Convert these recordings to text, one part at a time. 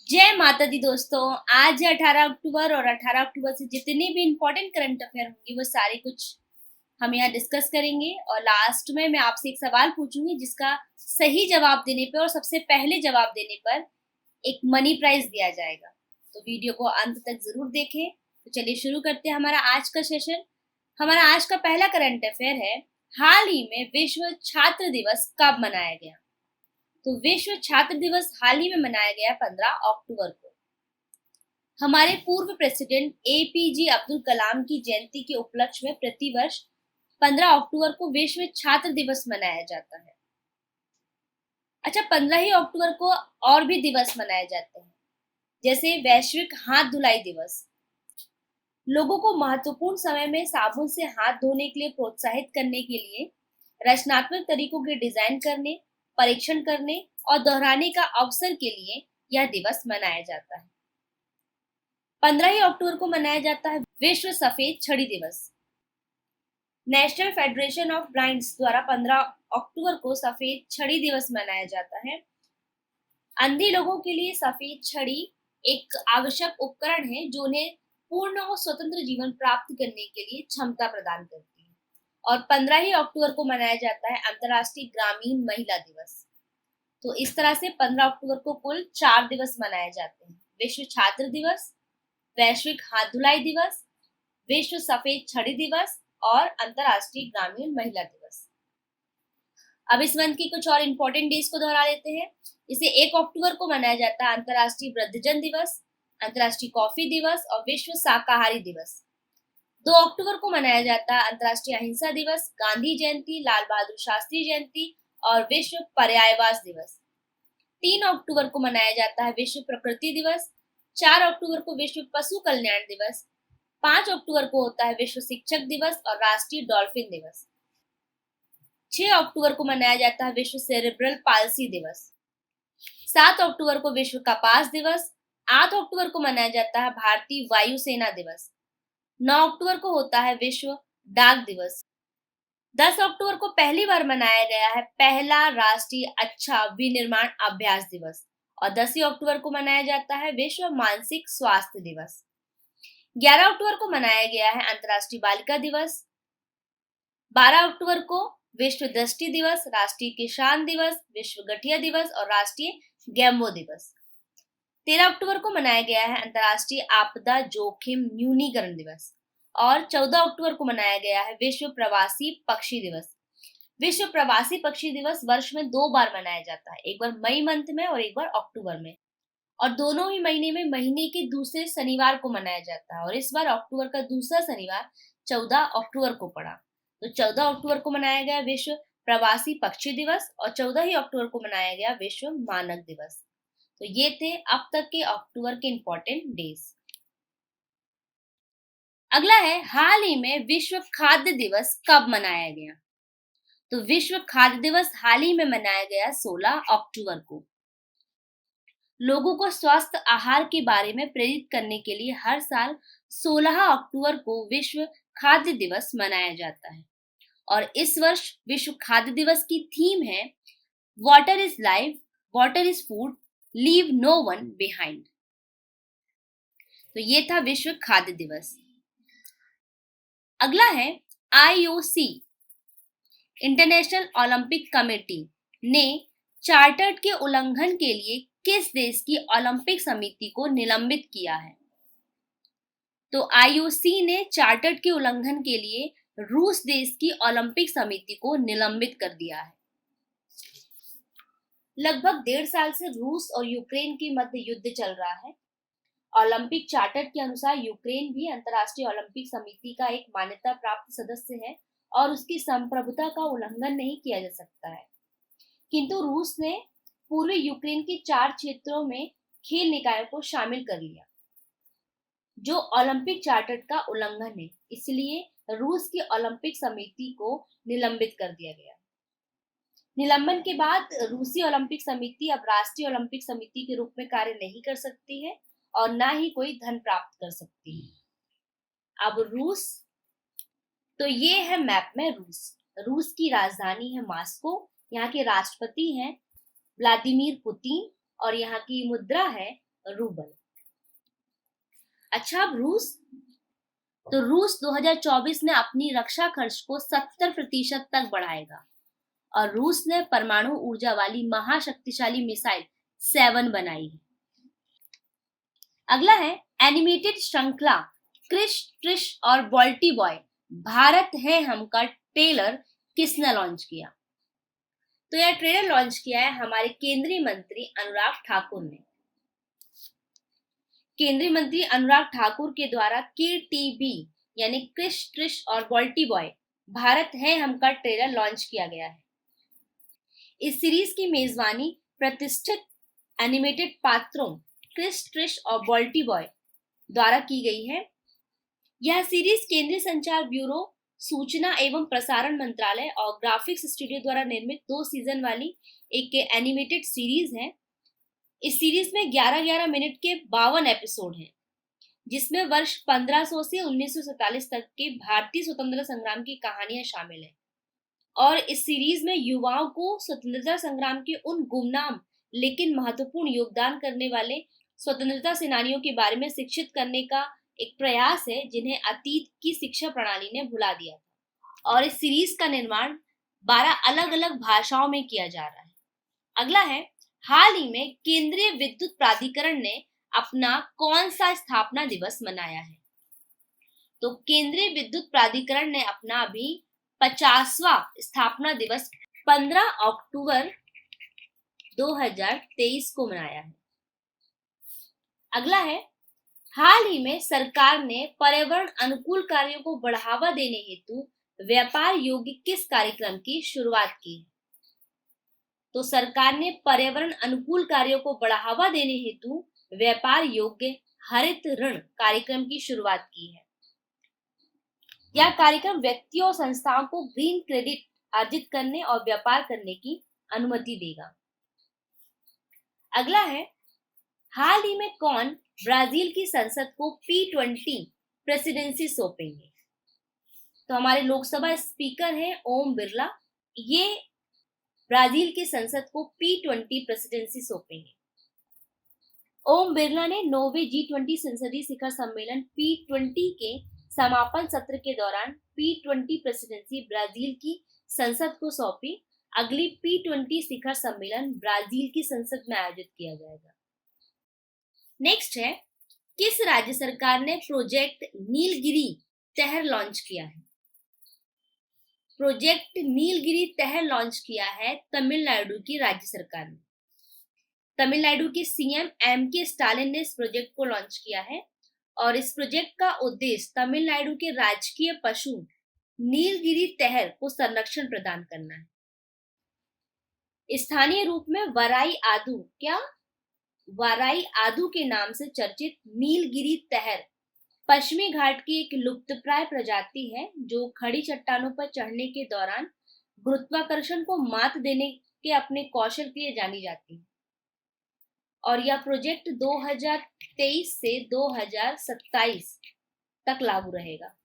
जय माता दी दोस्तों। आज है 18 अक्टूबर और 18 अक्टूबर से जितने भी इम्पोर्टेंट करंट अफेयर होंगे वो सारे कुछ हम यहाँ डिस्कस करेंगे और लास्ट में मैं आपसे एक सवाल पूछूंगी जिसका सही जवाब देने पर और सबसे पहले जवाब देने पर एक मनी प्राइज दिया जाएगा। तो वीडियो को अंत तक जरूर देखें। तो चलिए शुरू करते हैं हमारा आज का सेशन। हमारा आज का पहला करंट अफेयर है, हाल ही में विश्व छात्र दिवस कब मनाया गया? तो विश्व छात्र दिवस हाल ही में मनाया गया 15 अक्टूबर को। हमारे पूर्व प्रेसिडेंट एपीजे अब्दुल कलाम की जयंती के उपलक्ष्य में प्रतिवर्ष 15 अक्टूबर को विश्व छात्र दिवस मनाया जाता है। अच्छा, 15 ही अक्टूबर को और भी दिवस मनाए जाते हैं, जैसे वैश्विक हाथ धुलाई दिवस। लोगों को महत्वपूर्ण समय में साबुन से हाथ धोने के लिए प्रोत्साहित करने के लिए रचनात्मक तरीकों के डिजाइन करने, परीक्षण करने और दोहराने का अवसर के लिए यह दिवस मनाया जाता है। 15 ही अक्टूबर को मनाया जाता है विश्व सफेद छड़ी दिवस। नेशनल फेडरेशन ऑफ ब्लाइंड्स द्वारा 15 अक्टूबर को सफेद छड़ी दिवस मनाया जाता है। अंधे लोगों के लिए सफेद छड़ी एक आवश्यक उपकरण है जो उन्हें पूर्ण और स्वतंत्र जीवन प्राप्त करने के लिए क्षमता प्रदान करती है। और 15 ही अक्टूबर को मनाया जाता है अंतर्राष्ट्रीय ग्रामीण महिला दिवस। तो इस तरह से 15 अक्टूबर को कुल 4 दिवस मनाए जाते हैं: विश्व छात्र दिवस, वैश्विक हाथ धुलाई दिवस, विश्व सफेद छड़ी दिवस और अंतर्राष्ट्रीय ग्रामीण महिला दिवस। अब इस मंथ की कुछ और इम्पोर्टेंट डेज को दोहरा लेते हैं। इसे 1 अक्टूबर को मनाया जाता है अंतर्राष्ट्रीय वृद्धजन दिवस, अंतर्राष्ट्रीय कॉफी दिवस और विश्व शाकाहारी दिवस। 2 अक्टूबर को मनाया जाता है अंतर्राष्ट्रीय अहिंसा दिवस, गांधी जयंती, लाल बहादुर शास्त्री जयंती और विश्व पर्यायवास दिवस। 3 अक्टूबर को मनाया जाता है विश्व प्रकृति दिवस। 4 अक्टूबर को विश्व पशु कल्याण दिवस। 5 अक्टूबर को होता है विश्व शिक्षक दिवस और राष्ट्रीय डॉल्फिन दिवस। 6 अक्टूबर को मनाया जाता है विश्व सेरेब्रल पाल्सी दिवस। 7 अक्टूबर को विश्व कपास दिवस। 8 अक्टूबर को मनाया जाता है भारतीय वायुसेना दिवस। 9 अक्टूबर को होता है विश्व डाक दिवस। 10 अक्टूबर को पहली बार मनाया गया है पहला राष्ट्रीय अच्छा विनिर्माण अभ्यास दिवस और 10 अक्टूबर को मनाया जाता है विश्व मानसिक स्वास्थ्य दिवस। 11 अक्टूबर को मनाया गया है अंतर्राष्ट्रीय बालिका दिवस। 12 अक्टूबर को विश्व दृष्टि दिवस, राष्ट्रीय किसान दिवस, विश्व गठिया दिवस और राष्ट्रीय गैम्बो दिवस। 13 अक्टूबर को मनाया गया है अंतर्राष्ट्रीय आपदा जोखिम न्यूनीकरण दिवस और 14 अक्टूबर को मनाया गया है विश्व प्रवासी पक्षी दिवस। विश्व प्रवासी पक्षी दिवस वर्ष में 2 बार मनाया जाता है, एक बार मई मंथ में और एक बार अक्टूबर में, और दोनों ही महीने में महीने के दूसरे शनिवार को मनाया जाता है। और इस बार अक्टूबर का दूसरा शनिवार 14 अक्टूबर को पड़ा। तो 14 अक्टूबर को मनाया गया विश्व प्रवासी पक्षी दिवस और 14 ही अक्टूबर को मनाया गया विश्व मानक दिवस। तो ये थे अब तक के अक्टूबर के इंपॉर्टेंट डेज। अगला है, हाल ही में विश्व खाद्य दिवस कब मनाया गया? तो विश्व खाद्य दिवस हाल ही में मनाया गया 16 अक्टूबर को। लोगों को स्वस्थ आहार के बारे में प्रेरित करने के लिए हर साल 16 अक्टूबर को विश्व खाद्य दिवस मनाया जाता है और इस वर्ष विश्व खाद्य दिवस की थीम है water is life, water is food, leave no one behind. तो ये था विश्व खाद्य दिवस। अगला है, आईओसी इंटरनेशनल ओलंपिक कमेटी ने चार्टर्ड के उल्लंघन के लिए किस देश की ओलंपिक समिति को निलंबित किया है? तो आईओसी ने चार्टर्ड के उल्लंघन के लिए रूस देश की ओलंपिक समिति को निलंबित कर दिया है। लगभग 1.5 साल से रूस और यूक्रेन के मध्य युद्ध चल रहा है। ओलंपिक चार्टर के अनुसार यूक्रेन भी अंतर्राष्ट्रीय ओलंपिक समिति का एक मान्यता प्राप्त सदस्य है और उसकी संप्रभुता का उल्लंघन नहीं किया जा सकता है। किंतु रूस ने पूर्वी यूक्रेन के 4 क्षेत्रों में खेल निकायों को शामिल कर लिया जो ओलंपिक चार्टर का उल्लंघन है, इसलिए रूस की ओलंपिक समिति को निलंबित कर दिया गया। निलंबन के बाद रूसी ओलंपिक समिति अब राष्ट्रीय ओलंपिक समिति के रूप में कार्य नहीं कर सकती है और ना ही कोई धन प्राप्त कर सकती है। अब रूस, तो ये है मैप में रूस की राजधानी है मॉस्को, यहाँ के राष्ट्रपति हैं व्लादिमीर पुतिन और यहाँ की मुद्रा है रूबल। अच्छा, अब रूस। तो रूस 2024 में अपनी रक्षा खर्च को 70% तक बढ़ाएगा और रूस ने परमाणु ऊर्जा वाली महाशक्तिशाली मिसाइल 7 बनाई है। अगला है एनिमेटेड श्रृंखला क्रिश ट्रिश और बॉल्टी बॉय भारत है हम का ट्रेलर किसने लॉन्च किया? तो यह ट्रेलर लॉन्च किया है हमारे केंद्रीय मंत्री अनुराग ठाकुर ने। केंद्रीय मंत्री अनुराग ठाकुर के द्वारा KTB यानी क्रिश ट्रिश और बॉल्टी बॉय भारत है हम का ट्रेलर लॉन्च किया गया है। इस सीरीज की मेजबानी प्रतिष्ठित एनिमेटेड पात्रों क्रिश ट्रिश और बॉल्टी बॉय द्वारा की गई है। यह सीरीज केंद्रीय संचार ब्यूरो, सूचना एवं प्रसारण मंत्रालय और ग्राफिक्स स्टूडियो द्वारा निर्मित 2 सीजन वाली एक एनिमेटेड सीरीज है। इस सीरीज में 11-11 मिनट के 52 एपिसोड हैं, जिसमें वर्ष 1500 से 1947 तक के भारतीय स्वतंत्रता संग्राम की कहानियां शामिल हैं और इस सीरीज में युवाओं को स्वतंत्रता संग्राम के उन गुमनाम लेकिन महत्वपूर्ण योगदान करने वाले स्वतंत्रता सेनानियों के बारे में शिक्षित करने का एक प्रयास है जिन्हें अतीत की शिक्षा प्रणाली ने भुला दिया था। और इस सीरीज का निर्माण 12 अलग अलग भाषाओं में किया जा रहा है। अगला है, हाल ही में केंद्रीय विद्युत प्राधिकरण ने अपना कौन सा स्थापना दिवस मनाया है? तो केंद्रीय विद्युत प्राधिकरण ने अपना अभी 50वां स्थापना दिवस 15 अक्टूबर 2023 को मनाया है। अगला है, हाल ही में सरकार ने पर्यावरण अनुकूल कार्यों को बढ़ावा देने हेतु व्यापार योग्य किस कार्यक्रम की शुरुआत की है? तो सरकार ने पर्यावरण अनुकूल कार्यों को बढ़ावा देने हेतु व्यापार योग्य हरित ऋण कार्यक्रम की शुरुआत की है। यह कार्यक्रम व्यक्तियों और संस्थाओं को ग्रीन क्रेडिट अर्जित करने और व्यापार करने की अनुमति देगा। अगला है, हाल ही में कौन ब्राजील की संसद को P20 प्रेसिडेंसी सौंपेंगे? तो हमारे लोकसभा स्पीकर हैं ओम बिरला। ये ब्राजील की संसद को P20 प्रेसिडेंसी सौंपेंगे। ओम बिरला ने 9वें G20 संसदीय शिखर सम्मेलन P20 के समापन सत्र के दौरान P20 प्रेसिडेंसी ब्राजील की संसद को सौंपी। अगली P20 शिखर सम्मेलन ब्राजील की संसद में आयोजित किया जाएगा। नेक्स्ट है, किस राज्य सरकार ने प्रोजेक्ट नीलगिरी तहर लॉन्च किया है? प्रोजेक्ट नीलगिरी तहर लॉन्च किया है तमिलनाडु की राज्य सरकार ने। तमिलनाडु के CM M.K. स्टालिन ने इस प्रोजेक्ट को लॉन्च किया है और इस प्रोजेक्ट का उद्देश्य तमिलनाडु के राजकीय पशु नीलगिरी तहर को संरक्षण प्रदान करना है। स्थानीय रूप में वाराई आदू के नाम से चर्चित नीलगिरी तहर पश्चिमी घाट की एक लुप्तप्राय प्रजाति है जो खड़ी चट्टानों पर चढ़ने के दौरान गुरुत्वाकर्षण को मात देने के अपने कौशल के लिए जानी जाती है और यह प्रोजेक्ट 2023 से 2027 तक लागू रहेगा।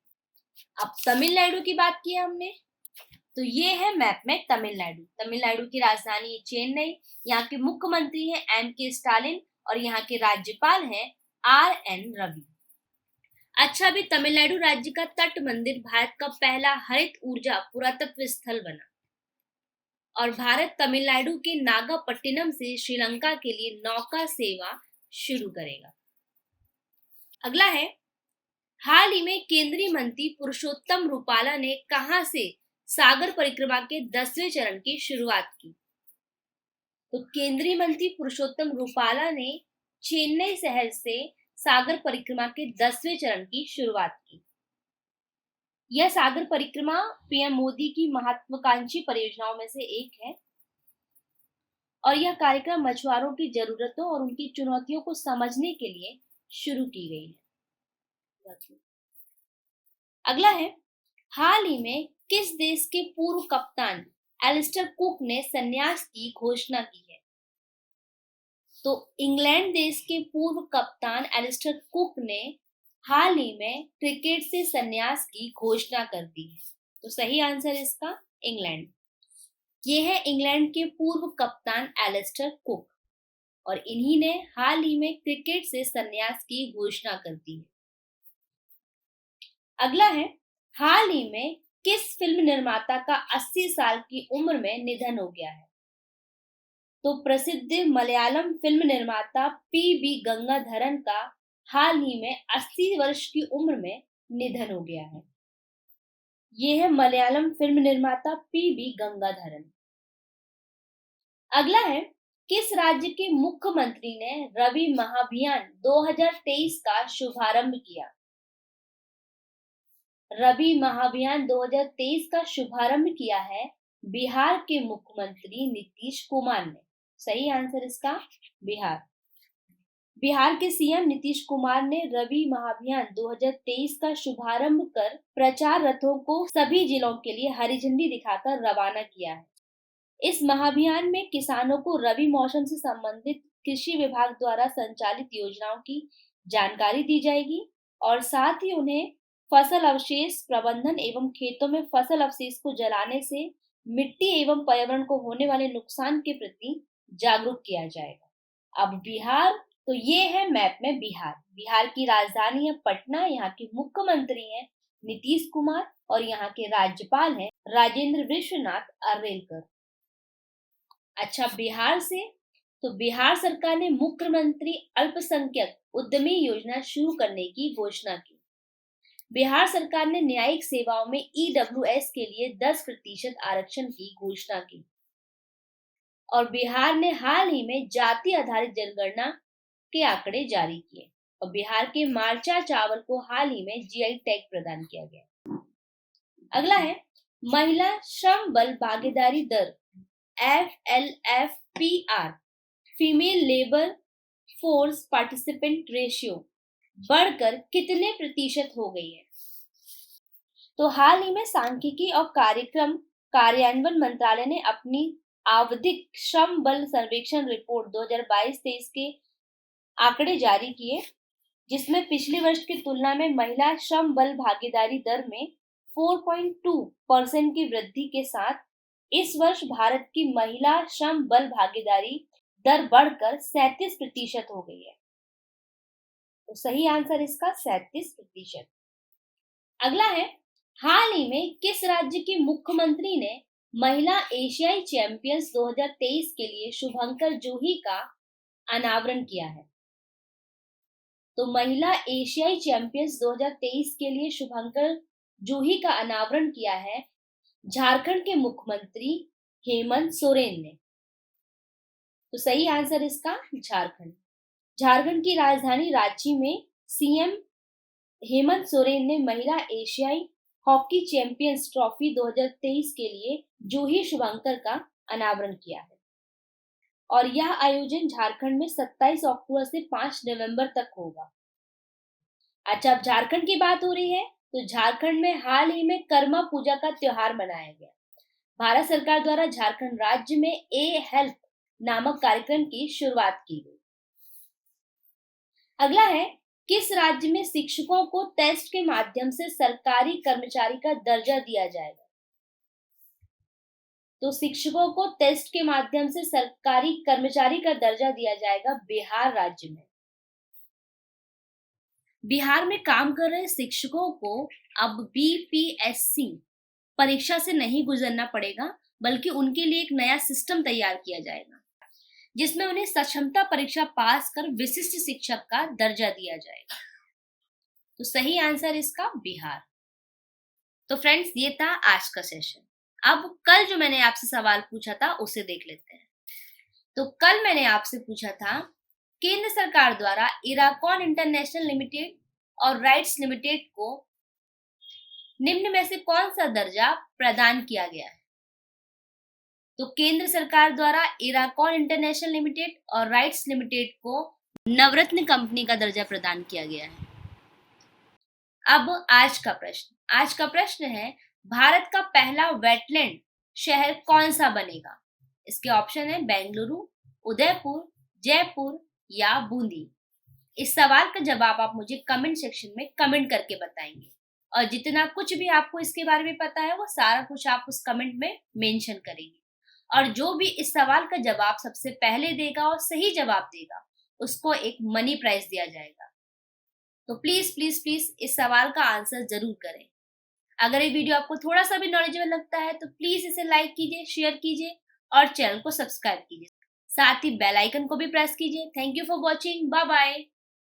अब तमिलनाडु की बात की हमने, तो ये है मैप में तमिलनाडु। तमिलनाडु की राजधानी चेन्नई, यहाँ के मुख्यमंत्री हैं M.K. स्टालिन और यहाँ के राज्यपाल हैं R.N. रवि। अच्छा, अभी तमिलनाडु राज्य का तट मंदिर भारत का पहला हरित ऊर्जा पुरातत्व स्थल बना और भारत तमिलनाडु के नागापट्टिनम से श्रीलंका के लिए नौका सेवा शुरू करेगा। अगला है, हाल ही में केंद्रीय मंत्री पुरुषोत्तम रूपाला ने कहां से सागर परिक्रमा के 10वें चरण की शुरुआत की? तो केंद्रीय मंत्री पुरुषोत्तम रूपाला ने चेन्नई शहर से सागर परिक्रमा के 10वें चरण की शुरुआत की। यह सागर परिक्रमा PM मोदी की महत्वाकांक्षी परियोजनाओं में से एक है और यह कार्यक्रम मछुआरों की जरूरतों और उनकी चुनौतियों को समझने के लिए शुरू की गई है। अगला है, हाल ही में किस देश के पूर्व कप्तान एलिस्टर कुक ने संन्यास की घोषणा की है? तो इंग्लैंड देश के पूर्व कप्तान एलिस्टर कुक ने हाल ही में क्रिकेट से संन्यास की घोषणा कर दी है। तो सही आंसर इसका इंग्लैंड। ये है इंग्लैंड के पूर्व कप्तान एलिस्टर कुक और इन्हीं ने हाल ही में क्रिकेट से संन्यास की घोषणा कर दी है। अगला है, हाल ही में किस फिल्म निर्माता का 80 साल की उम्र में निधन हो गया है? तो प्रसिद्ध मलयालम फिल्म निर्माता पी.बी. गंगाधरन का हाल ही में 80 वर्ष की उम्र में निधन हो गया है। ये है मलयालम फिल्म निर्माता पी.बी. गंगाधरन। अगला है, किस राज्य के मुख्यमंत्री ने रवि महाभियान 2023 का शुभारंभ किया? रवि महाभियान 2023 का शुभारंभ किया है बिहार के मुख्यमंत्री नीतीश कुमार ने। सही आंसर इसका बिहार। बिहार के सीएम नीतीश कुमार ने रवि महाभियान 2023 का शुभारंभ कर प्रचार रथों को सभी जिलों के लिए हरी झंडी दिखाकर रवाना किया है। इस महाभियान में किसानों को रबी मौसम से संबंधित कृषि विभाग द्वारा संचालित योजनाओं की जानकारी दी जाएगी और साथ ही उन्हें फसल अवशेष प्रबंधन एवं खेतों में फसल अवशेष को जलाने से मिट्टी एवं पर्यावरण को होने वाले नुकसान के प्रति जागरूक किया जाएगा। अब बिहार, तो ये है मैप में बिहार। बिहार की राजधानी है पटना, यहाँ के मुख्यमंत्री हैं नीतीश कुमार और यहाँ के राज्यपाल हैं राजेंद्र विश्वनाथ अर्लेकर। अच्छा, बिहार से, तो बिहार सरकार ने मुख्यमंत्री अल्पसंख्यक उद्यमी योजना शुरू करने की घोषणा की। बिहार सरकार ने न्यायिक सेवाओं में ईडब्ल्यूएस के लिए 10% आरक्षण की घोषणा की और बिहार ने हाल ही में जाति आधारित जनगणना के आंकड़े जारी किए और बिहार के मार्चा चावल को हाल ही में जीआई टैग प्रदान किया गया। अगला है, महिला श्रम बल भागीदारी दर FLFPR female labour force participant ratio बढ़कर कितने प्रतिशत हो गई है? तो हाल ही में सांख्यिकी और कार्यक्रम कार्यान्वयन मंत्रालय ने अपनी आवधिक श्रम बल सर्वेक्षण रिपोर्ट 2022-23 के आंकड़े जारी किए, जिसमें पिछले वर्ष की तुलना में महिला श्रम बल भागीदारी दर में 4.2% की वृद्धि के साथ इस वर्ष भारत की महिला श्रम बल भागीदारी दर बढ़कर 37% हो गई है। तो सही आंसर इसका 37%। अगला है, हाल ही में किस राज्य के मुख्यमंत्री ने महिला एशियाई चैंपियंस 2023 के लिए शुभंकर जूही का अनावरण किया है? तो महिला एशियाई चैंपियंस 2023 के लिए शुभंकर जूही का अनावरण किया है झारखंड के मुख्यमंत्री हेमंत सोरेन ने। तो सही आंसर इसका झारखंड। झारखंड की राजधानी रांची में सीएम हेमंत सोरेन ने महिला एशियाई हॉकी चैंपियंस ट्रॉफी 2023 के लिए जूही शुभंकर का अनावरण किया है और यह आयोजन झारखंड में 27 अक्टूबर से 5 नवंबर तक होगा। अच्छा, अब झारखंड की बात हो रही है तो झारखंड में हाल ही में कर्मा पूजा का त्योहार मनाया गया। भारत सरकार द्वारा झारखंड राज्य में ए हेल्प नामक कार्यक्रम की शुरुआत की गई। अगला है, किस राज्य में शिक्षकों को टेस्ट के माध्यम से सरकारी कर्मचारी का दर्जा दिया जाएगा? तो शिक्षकों को टेस्ट के माध्यम से सरकारी कर्मचारी का दर्जा दिया जाएगा बिहार राज्य में। बिहार में काम कर रहे शिक्षकों को अब बीपीएससी परीक्षा से नहीं गुजरना पड़ेगा, बल्कि उनके लिए एक नया सिस्टम तैयार किया जाएगा जिसमें उन्हें सक्षमता परीक्षा पास कर विशिष्ट शिक्षक का दर्जा दिया जाएगा। तो सही आंसर इसका बिहार। तो फ्रेंड्स, ये था आज का सेशन। अब कल जो मैंने आपसे सवाल पूछा था उसे देख लेते हैं। तो कल मैंने आपसे पूछा था, केंद्र सरकार द्वारा इराकॉन इंटरनेशनल लिमिटेड और राइट्स लिमिटेड को निम्न में से कौन सा दर्जा प्रदान किया गया है? तो केंद्र सरकार द्वारा इराकॉन इंटरनेशनल लिमिटेड और राइट्स लिमिटेड को नवरत्न कंपनी का दर्जा प्रदान किया गया है। अब आज का प्रश्न है, भारत का पहला वेटलैंड शहर कौन सा बनेगा? इसके ऑप्शन है बेंगलुरु, उदयपुर, जयपुर या बूंदी। इस सवाल का जवाब आप मुझे कमेंट सेक्शन में कमेंट करके बताएंगे और जितना कुछ भी आपको इसके बारे में पता है वो सारा कुछ आप उस कमेंट में मेंशन करेंगे। और जो भी इस सवाल का जवाब सबसे पहले देगा और सही जवाब देगा, उसको एक मनी प्राइज दिया जाएगा। तो प्लीज प्लीज प्लीज इस सवाल का आंसर जरूर करें। अगर ये वीडियो आपको थोड़ा सा भी नॉलेजेबल लगता है तो प्लीज इसे लाइक कीजिए, शेयर कीजिए और चैनल को सब्सक्राइब कीजिए। साथ ही बेल आइकन को भी प्रेस कीजिए। Thank you for watching. Bye bye.